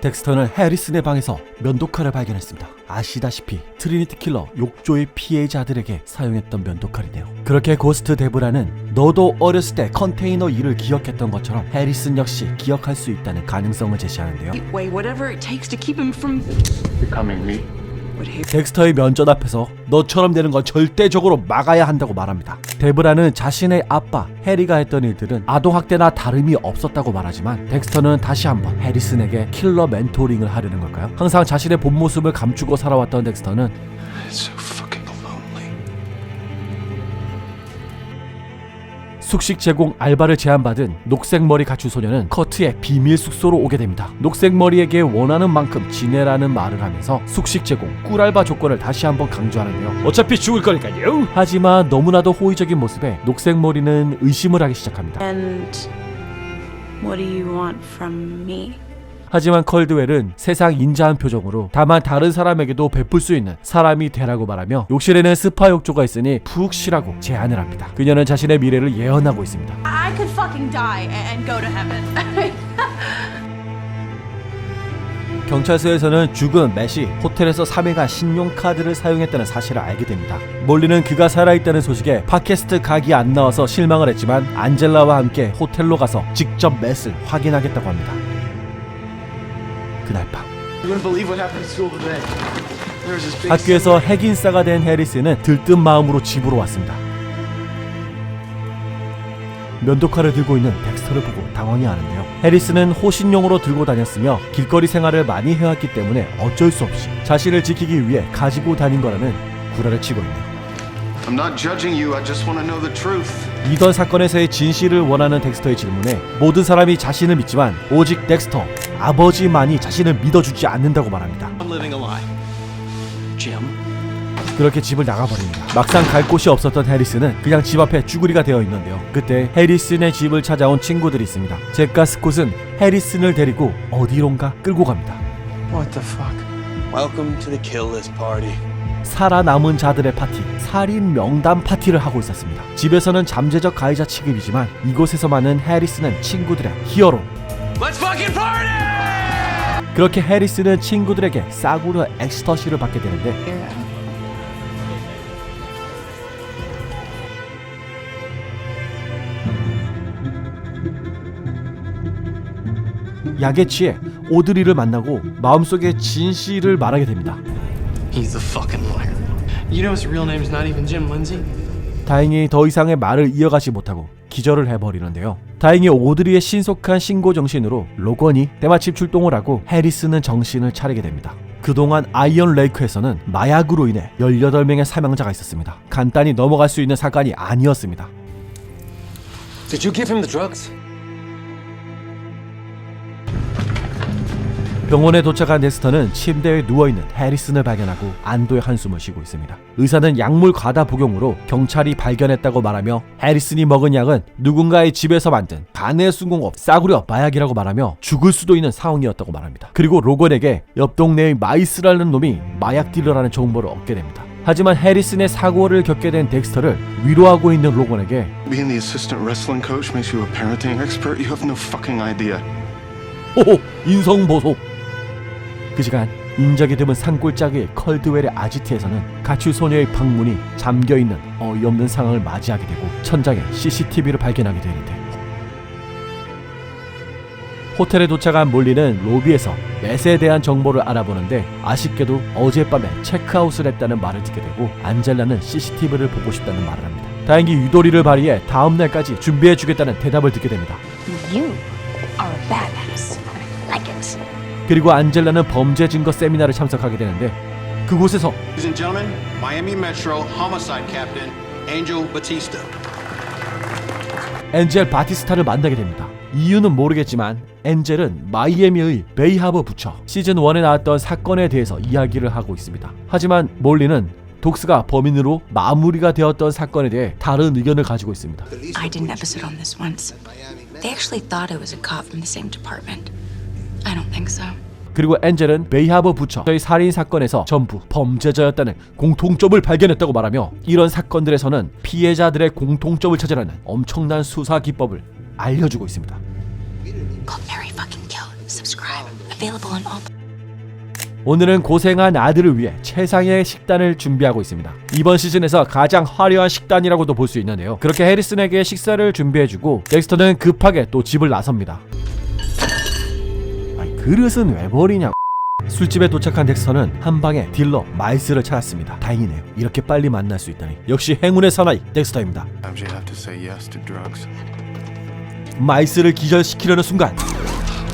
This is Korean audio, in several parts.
덱스터는 해리슨의 방에서 면도칼을 발견했습니다. 아시다시피 트리니티 킬러 욕조의 피해자들에게 사용했던 면도칼이네요. 그렇게 고스트 데브라는 너도 어렸을 때 컨테이너 일을 기억했던 것처럼 해리슨 역시 기억할 수 있다는 가능성을 제시하는데요. Way whatever it takes to keep him from becoming me. 덱스터의 면전 앞에서 너처럼 되는 건 절대적으로 막아야 한다고 말합니다. 데브라는 자신의 아빠 해리가 했던 일들은 아동학대나 다름이 없었다고 말하지만 덱스터는 다시 한번 해리슨에게 킬러 멘토링을 하려는 걸까요? 항상 자신의 본 모습을 감추고 살아왔던 덱스터는 It's so fucking lonely. 숙식 제공 알바를 제안받은 녹색머리 가출 소녀는 커트의 비밀 숙소로 오게 됩니다. 녹색머리에게 원하는 만큼 지내라는 말을 하면서 숙식 제공, 꿀알바 조건을 다시 한번 강조하는데요. 어차피 죽을 거니까요. 하지만 너무나도 호의적인 모습에 녹색머리는 의심을 하기 시작합니다. And what do you want from me? 하지만 컬드웰은 세상 인자한 표정으로 다만 다른 사람에게도 베풀 수 있는 사람이 되라고 말하며 욕실에는 스파 욕조가 있으니 푹 쉬라고 제안을 합니다. 그녀는 자신의 미래를 예언하고 있습니다. I could fucking die and go to heaven. 경찰서에서는 죽은 맷이 호텔에서 3일간 신용카드를 사용했다는 사실을 알게 됩니다. 몰리는 그가 살아있다는 소식에 팟캐스트 각이 안 나와서 실망을 했지만 안젤라와 함께 호텔로 가서 직접 맷을 확인하겠다고 합니다. 그날 밤 학교에서 핵인싸가 된 해리스는 들뜬 마음으로 집으로 왔습니다. 면도칼을 들고 있는 덱스터를 보고 당황해하는데요. 해리스는 호신용으로 들고 다녔으며 길거리 생활을 많이 해왔기 때문에 어쩔 수 없이 자신을 지키기 위해 가지고 다닌 거라는 구라를 치고 있네요. I'm not judging you. I just want to know the truth. 이던 사건에서의 진실을 원하는 덱스터의 질문에 모든 사람이 자신을 믿지만 오직 덱스터, 아버지만이 자신을 믿어주지 않는다고 말합니다. I'm living a lie. Jim. 그렇게 집을 나가버립니다. 막상 갈 곳이 없었던 해리슨은 그냥 집 앞에 쭈구리가 되어 있는데요. 그때 해리슨의 집을 찾아온 친구들이 있습니다. 잭과 스콧은 해리슨을 데리고 어디론가 끌고 갑니다. What the fuck? Welcome to the kill list party. 살아남은 자들의 파티, 살인 명단 파티를 하고 있었습니다. 집에서는 잠재적 가해자 취급이지만 이곳에서만은 해리슨은 친구들의 히어로. Let's fucking party! 그렇게 해리슨은 친구들에게 싸구려 엑스터시를 받게 되는데 약에 취해 오드리를 만나고 마음속에 진실을 말하게 됩니다. He's the fucking liar. You know his real name's not even Jim Lindsay? 다행히 더 이상의 말을 이어가지 못하고 기절을 해버리는데요. 다행히 오드리의 신속한 신고 정신으로 로건이 때마침 출동을 하고 해리슨은 정신을 차리게 됩니다. 그동안 아이언 레이크에서는 마약으로 인해 18명의 사망자가 있었습니다. 간단히 넘어갈 수 있는 사건이 아니었습니다. Did you give him the drugs? 병원에 도착한 덱스터는 침대에 누워있는 해리슨을 발견하고 안도의 한숨을 쉬고 있습니다. 의사는 약물 과다 복용으로 경찰이 발견했다고 말하며 해리슨이 먹은 약은 누군가의 집에서 만든 간해수공업 싸구려 마약이라고 말하며 죽을 수도 있는 상황이었다고 말합니다. 그리고 로건에게 옆 동네의 마이스라는 놈이 마약 딜러라는 정보를 얻게 됩니다. 하지만 해리슨의 사고를 겪게 된 덱스터를 위로하고 있는 로건에게 Being the assistant wrestling coach makes you a parenting expert. You have no fucking idea. 호호! 인성보소! 그 시간 인적이 드문 산골짜기의 컬드웰의 아지트에서는 가출 소녀의 방문이 잠겨있는 어이없는 상황을 맞이하게 되고 천장에 CCTV를 발견하게 되는데 호텔에 도착한 몰리는 로비에서 맷에 대한 정보를 알아보는데 아쉽게도 어젯밤에 체크아웃을 했다는 말을 듣게 되고 안젤라는 CCTV를 보고 싶다는 말을 합니다. 다행히 유도리를 발휘해 다음날까지 준비해주겠다는 대답을 듣게 됩니다. You are a badass. I like it. 그리고 안젤라는 범죄 증거 세미나를 참석하게 되는데 그곳에서 Ladies and gentlemen, Miami Metro Homicide Captain Angel Batista. 엔젤 바티스타를 만나게 됩니다. 이유는 모르겠지만 엔젤은 마이애미의 베이하버 부처 시즌 1에 나왔던 사건에 대해서 이야기를 하고 있습니다. 하지만 몰리는 독스가 범인으로 마무리가 되었던 사건에 대해 다른 의견을 가지고 있습니다. I did an episode on this once. They actually thought I was a cop from the same department. I don't think so. 그리고 엔젤은 베이하버 부처의 살인 사건에서 전부 범죄자였다는 공통점을 발견했다고 말하며 이런 사건들에서는 피해자들의 공통점을 찾으라는 엄청난 수사 기법을 알려주고 있습니다. Called Mary fucking Kill. Subscribe. Available on all. 오늘은 고생한 아들을 위해 최상의 식단을 준비하고 있습니다. 이번 시즌에서 가장 화려한 식단이라고도 볼 수 있는데요. 그렇게 해리슨에게 식사를 준비해주고 덱스터는 급하게 또 집을 나섭니다. 아니, 그릇은 왜 버리냐고. 술집에 도착한 덱스터는 한방에 딜러 마일스를 찾았습니다. 다행이네요. 이렇게 빨리 만날 수 있다니. 역시 행운의 사나이 덱스터입니다. Sometimes you have to say yes to drugs. 마일스를 기절시키려는 순간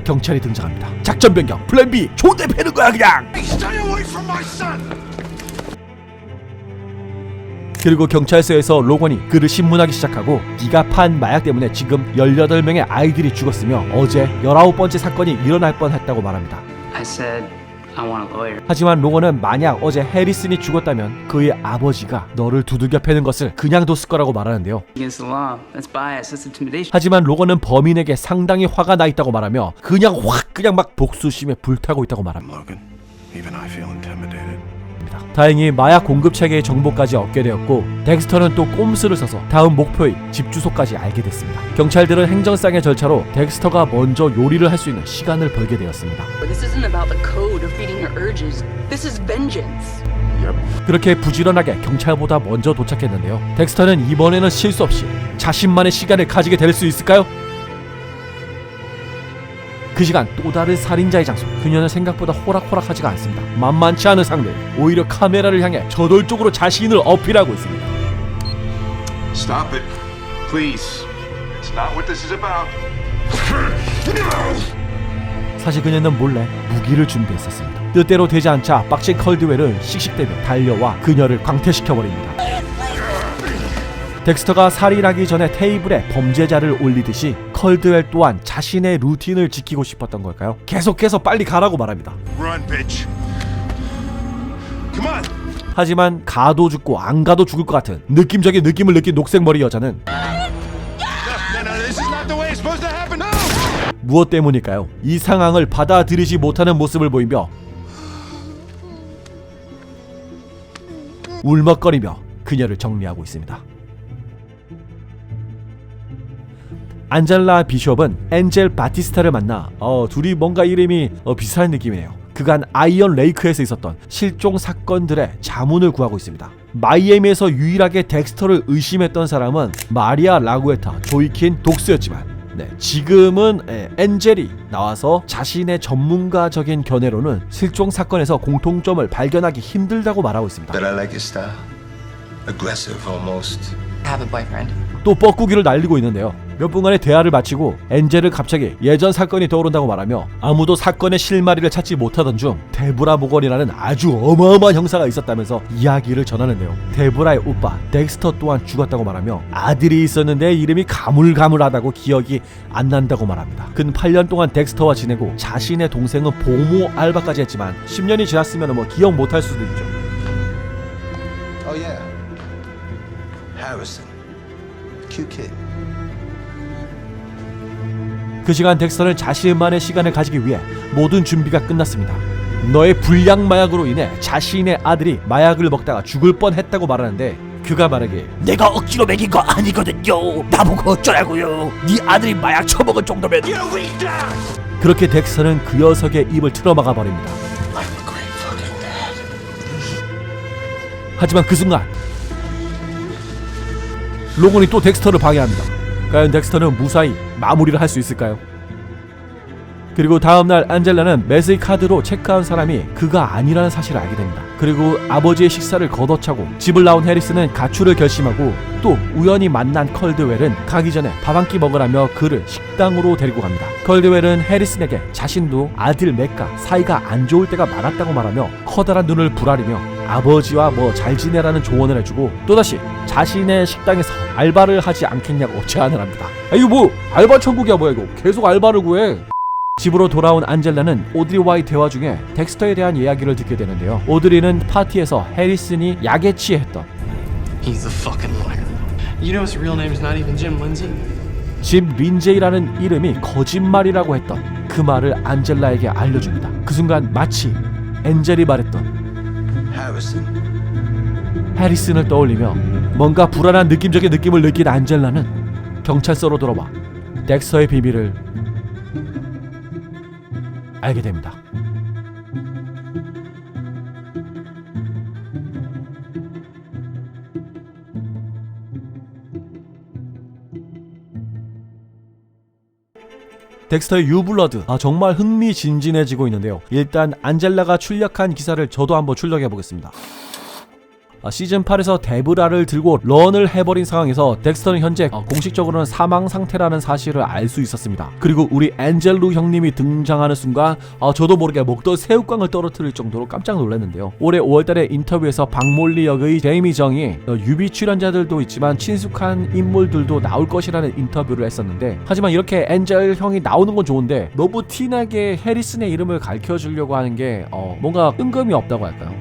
경찰이 등장합니다. 작전 변경 플랜 B. 존대 패는 거야 그냥. Stay away from my son! 그리고 경찰서에서 로건이 그를 신문하기 시작하고 네가 판 마약 때문에 지금 18명의 아이들이 죽었으며 어제 19번째 사건이 일어날 뻔했다고 말합니다. I said I want a lawyer. 하지만 로건은 만약 어제 해리슨이 죽었다면 그의 아버지가 너를 두들겨 패는 것을 그냥 뒀을 거라고 말하는데요. Against the law. That's bias. That's intimidation. 하지만 로건은 범인에게 상당히 화가 나 있다고 말하며 그냥 막 복수심에 불타고 있다고 말합니다. Logan, even I feel intimidated. 다행히 마약 공급 체계의 정보까지 얻게 되었고 덱스터는 또 꼼수를 써서 다음 목표의 집 주소까지 알게 됐습니다. 경찰들은 행정상의 절차로 덱스터가 먼저 요리를 할 수 있는 시간을 벌게 되었습니다. This isn't about the code of feeding your urges. This is vengeance. 그렇게 부지런하게 경찰보다 먼저 도착했는데요. 덱스터는 이번에는 실수 없이 자신만의 시간을 가지게 될 수 있을까요? 그 시간 또 다른 살인자의 장소. 그녀는 생각보다 호락호락하지가 않습니다. 만만치 않은 상대. 오히려 카메라를 향해 저돌적으로 자신을 어필하고 있습니다. Stop it, please. It's not what this is about. 사실 그녀는 몰래 무기를 준비했었습니다. 뜻대로 되지 않자 빡친 컬드웰은 씩씩대며 달려와 그녀를 광태시켜버립니다. 덱스터가 살인하기 전에 테이블에 범죄자를 올리듯이 컬드웰 또한 자신의 루틴을 지키고 싶었던 걸까요? 계속해서 빨리 가라고 말합니다. Run, bitch. Come on. 하지만 가도 죽고 안 가도 죽을 것 같은 느낌적인 느낌을 느낀 녹색머리 여자는 No, this is not the way it's supposed to happen. No. 무엇 때문일까요? 이 상황을 받아들이지 못하는 모습을 보이며 울먹거리며 그녀를 정리하고 있습니다. 안젤라 비숍은 엔젤 바티스타를 만나 둘이 뭔가 이름이 비슷한 느낌이에요. 그간 아이언 레이크에서 있었던 실종 사건들의 자문을 구하고 있습니다. 마이애미에서 유일하게 덱스터를 의심했던 사람은 마리아 라구에타, 조이킨 독스였지만 지금은 엔젤이 나와서 자신의 전문가적인 견해로는 실종 사건에서 공통점을 발견하기 힘들다고 말하고 있습니다. But I like your style. Aggressive almost. Have a boyfriend. 또 뻐꾸기를 날리고 있는데요. 몇 분간의 대화를 마치고 엔젤은 갑자기 예전 사건이 떠오른다고 말하며 아무도 사건의 실마리를 찾지 못하던 중 데브라 모건이라는 아주 어마어마한 형사가 있었다면서 이야기를 전하는데요. 데브라의 오빠 덱스터 또한 죽었다고 말하며 아들이 있었는데 이름이 가물가물하다고 기억이 안 난다고 말합니다. 근 8년 동안 덱스터와 지내고 자신의 동생은 보모 알바까지 했지만 10년이 지났으면 기억 못할 수도 있죠. Oh yeah. Harrison. Cute kid. 그 시간 덱스터는 자신만의 시간을 가지기 위해 모든 준비가 끝났습니다. 너의 불량 마약으로 인해 자신의 아들이 마약을 먹다가 죽을 뻔했다고 말하는데 그가 말하길 내가 억지로 먹인 거 아니거든요. 나보고 어쩌라고요. 네 아들이 마약 처먹을 정도면. 그렇게 덱스터는 그 녀석의 입을 틀어막아 버립니다. 하지만 그 순간 로건이 또 덱스터를 방해합니다. 과연 덱스터는 무사히 마무리를 할 수 있을까요? 그리고 다음날 안젤라는 매스의 카드로 체크한 사람이 그가 아니라는 사실을 알게 됩니다. 그리고 아버지의 식사를 걷어차고 집을 나온 해리스는 가출을 결심하고 또 우연히 만난 컬드웰은 가기 전에 밥 한 끼 먹으라며 그를 식당으로 데리고 갑니다. 컬드웰은 해리슨에게 자신도 아들 맥과 사이가 안 좋을 때가 많았다고 말하며 커다란 눈을 부라리며 아버지와 잘 지내라는 조언을 해주고 또다시 자신의 식당에서 알바를 하지 않겠냐고 제안을 합니다. 이거 알바 천국이야 뭐야 이거. 계속 알바를 구해. 집으로 돌아온 안젤라는 오드리와의 대화 중에 덱스터에 대한 이야기를 듣게 되는데요. 오드리는 파티에서 해리슨이 약에 취했던 He's a fucking liar. You know his real name's not even Jim Lindsay? 짐 린제이라는 이름이 거짓말이라고 했던 그 말을 안젤라에게 알려줍니다. 그 순간 마치 엔젤이 말했던 해리슨을 떠올리며 뭔가 불안한 느낌적인 느낌을 느낀 안젤라는 경찰서로 돌아와 덱스터의 비밀을 알게 됩니다. 덱스터의 유블러드, 정말 흥미진진해지고 있는데요. 일단 안젤라가 출력한 기사를 저도 한번 출력해보겠습니다. 시즌 8에서 데브라를 들고 런을 해버린 상황에서 덱스터는 현재 공식적으로는 사망 상태라는 사실을 알 수 있었습니다. 그리고 우리 앤젤루 형님이 등장하는 순간 저도 모르게 먹던 새우깡을 떨어뜨릴 정도로 깜짝 놀랐는데요. 올해 5월달에 인터뷰에서 박몰리 역의 제이미 정이 유비 출연자들도 있지만 친숙한 인물들도 나올 것이라는 인터뷰를 했었는데, 하지만 이렇게 앤젤 형이 나오는 건 좋은데 너무 티나게 해리슨의 이름을 가르쳐주려고 하는 게 뭔가 뜬금이 없다고 할까요?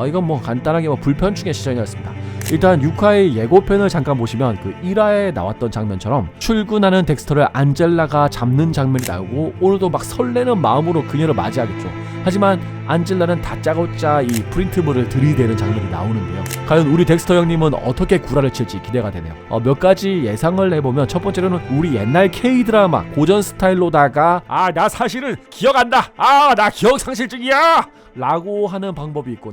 이건 뭐 간단하게 불편충의 시전이었습니다. 일단 6화의 예고편을 잠깐 보시면 그 1화에 나왔던 장면처럼 출근하는 덱스터를 안젤라가 잡는 장면이 나오고, 오늘도 막 설레는 마음으로 그녀를 맞이하겠죠. 하지만 안젤라는 다짜고짜 이 프린트물을 들이대는 장면이 나오는데요. 과연 우리 덱스터 형님은 어떻게 구라를 칠지 기대가 되네요. 몇 가지 예상을 해보면, 첫 번째로는 우리 옛날 K-드라마 고전 스타일로다가 나 사실은 기억한다, 나 기억상실증이야 라고 하는 방법이 있고,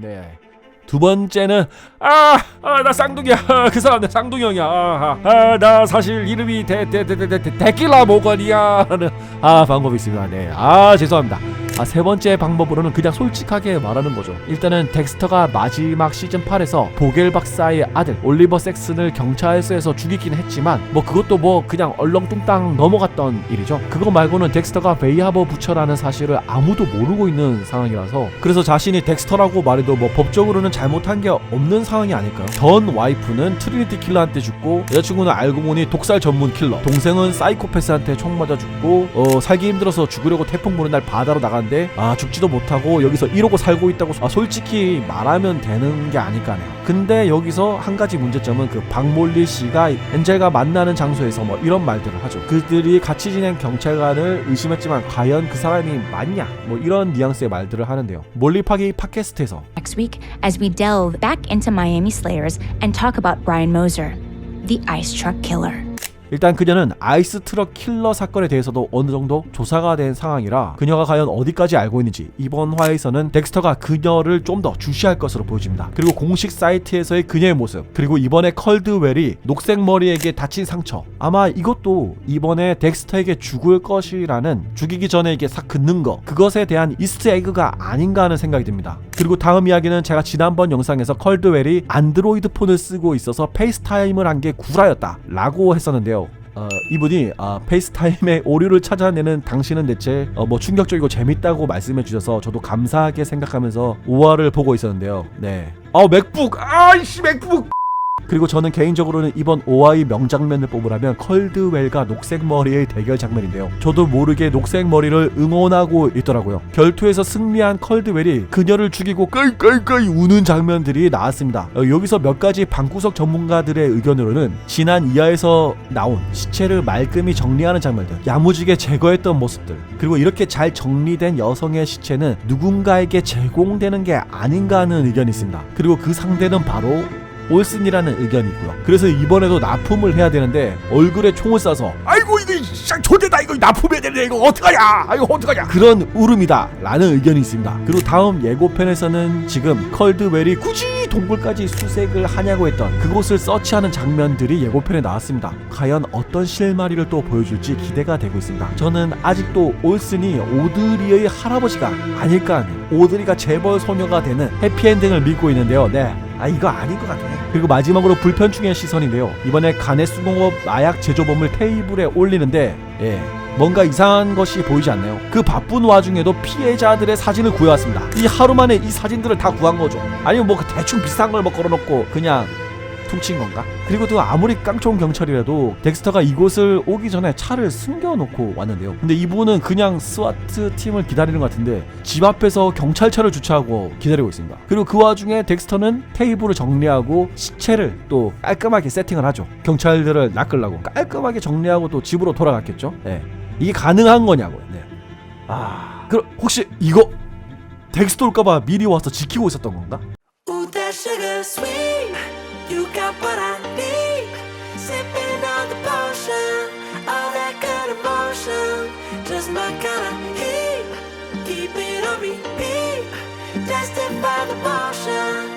두 번째는 나 쌍둥이야, 그 사람 내 쌍둥이 형이야, 나 사실 이름이 데킬라 모건이야 라는 방법이 있습니다. 죄송합니다. 세 번째 방법으로는 그냥 솔직하게 말하는 거죠. 일단은 덱스터가 마지막 시즌 8에서 보겔 박사의 아들 올리버 섹슨을 경찰서에서 죽이긴 했지만 그것도 그냥 얼렁뚱땅 넘어갔던 일이죠. 그거 말고는 덱스터가 베이하버 부처라는 사실을 아무도 모르고 있는 상황이라서, 그래서 자신이 덱스터라고 말해도 법적으로는 잘못한 게 없는 상황이 아닐까요? 전 와이프는 트리니티 킬러한테 죽고, 여자친구는 알고 보니 독살 전문 킬러, 동생은 사이코패스한테 총 맞아 죽고, 살기 힘들어서 죽으려고 태풍 부는 날 바다로 나갔는데 죽지도 못하고 여기서 이러고 살고 있다고 솔직히 말하면 되는 게 아닐까 하네요. 근데 여기서 한 가지 문제점은 그 박몰리 씨가 엔젤과 만나는 장소에서 이런 말들을 하죠. 그들이 같이 지낸 경찰관을 의심했지만 과연 그 사람이 맞냐, 이런 뉘앙스의 말들을 하는데요. 몰리파기 팟캐스트에서 Next week, as we delve back into Miami Slayers and talk about Brian Moser, the ice truck killer. 일단 그녀는 아이스 트럭 킬러 사건에 대해서도 어느 정도 조사가 된 상황이라 그녀가 과연 어디까지 알고 있는지 이번 화에서는 덱스터가 그녀를 좀 더 주시할 것으로 보여집니다. 그리고 공식 사이트에서의 그녀의 모습, 그리고 이번에 컬드웰이 녹색 머리에게 다친 상처, 아마 이것도 이번에 덱스터에게 죽을 것이라는, 죽이기 전에 이게 싹 긋는 거, 그것에 대한 이스트 에그가 아닌가 하는 생각이 듭니다. 그리고 다음 이야기는 제가 지난번 영상에서 컬드웰이 안드로이드 폰을 쓰고 있어서 페이스타임을 한 게 구라였다 라고 했었는데요. 이분이 페이스타임의 오류를 찾아내는 당신은 대체 충격적이고 재밌다고 말씀해 주셔서 저도 감사하게 생각하면서 5화를 보고 있었는데요. 맥북! 맥북! 그리고 저는 개인적으로는 이번 5화의 명장면을 뽑으라면 컬드웰과 녹색머리의 대결 장면인데요. 저도 모르게 녹색머리를 응원하고 있더라고요. 결투에서 승리한 컬드웰이 그녀를 죽이고 껄껄껄 우는 장면들이 나왔습니다. 여기서 몇 가지 방구석 전문가들의 의견으로는 지난 2화에서 나온 시체를 말끔히 정리하는 장면들, 야무지게 제거했던 모습들, 그리고 이렇게 잘 정리된 여성의 시체는 누군가에게 제공되는 게 아닌가 하는 의견이 있습니다. 그리고 그 상대는 바로 올슨이라는 의견이고요. 그래서 이번에도 납품을 해야 되는데 얼굴에 총을 쏴서 아이고 이거 존재다, 이거 납품해야 되는데 이거 어떡하냐 그런 울음이다 라는 의견이 있습니다. 그리고 다음 예고편에서는 지금 컬드웰이 굳이 동굴까지 수색을 하냐고 했던 그곳을 서치하는 장면들이 예고편에 나왔습니다. 과연 어떤 실마리를 또 보여줄지 기대가 되고 있습니다. 저는 아직도 올슨이 오드리의 할아버지가 아닐까 하는, 오드리가 재벌 소녀가 되는 해피엔딩을 믿고 있는데요. 이거 아닌 것 같네. 그리고 마지막으로 불편충의 시선인데요. 이번에 간의 수공업 마약 제조범을 테이블에 올리는데 뭔가 이상한 것이 보이지 않나요? 그 바쁜 와중에도 피해자들의 사진을 구해왔습니다. 이 하루 만에 이 사진들을 다 구한 거죠. 아니면 대충 비싼 걸 걸어놓고 그냥 퉁친 건가? 그리고 또 아무리 깡총 경찰이라도 덱스터가 이곳을 오기 전에 차를 숨겨놓고 왔는데요. 근데 이분은 그냥 스와트 팀을 기다리는 것 같은데 집 앞에서 경찰차를 주차하고 기다리고 있습니다. 그리고 그 와중에 덱스터는 테이블을 정리하고 시체를 또 깔끔하게 세팅을 하죠. 경찰들을 낚으려고 깔끔하게 정리하고 또 집으로 돌아갔겠죠. 이게 가능한 거냐고요. 그럼 혹시 이거 덱스터 올까봐 미리 와서 지키고 있었던 건가? You got what I need. Sipping on the potion, all that good emotion, just my kind of heat. tested by the potion.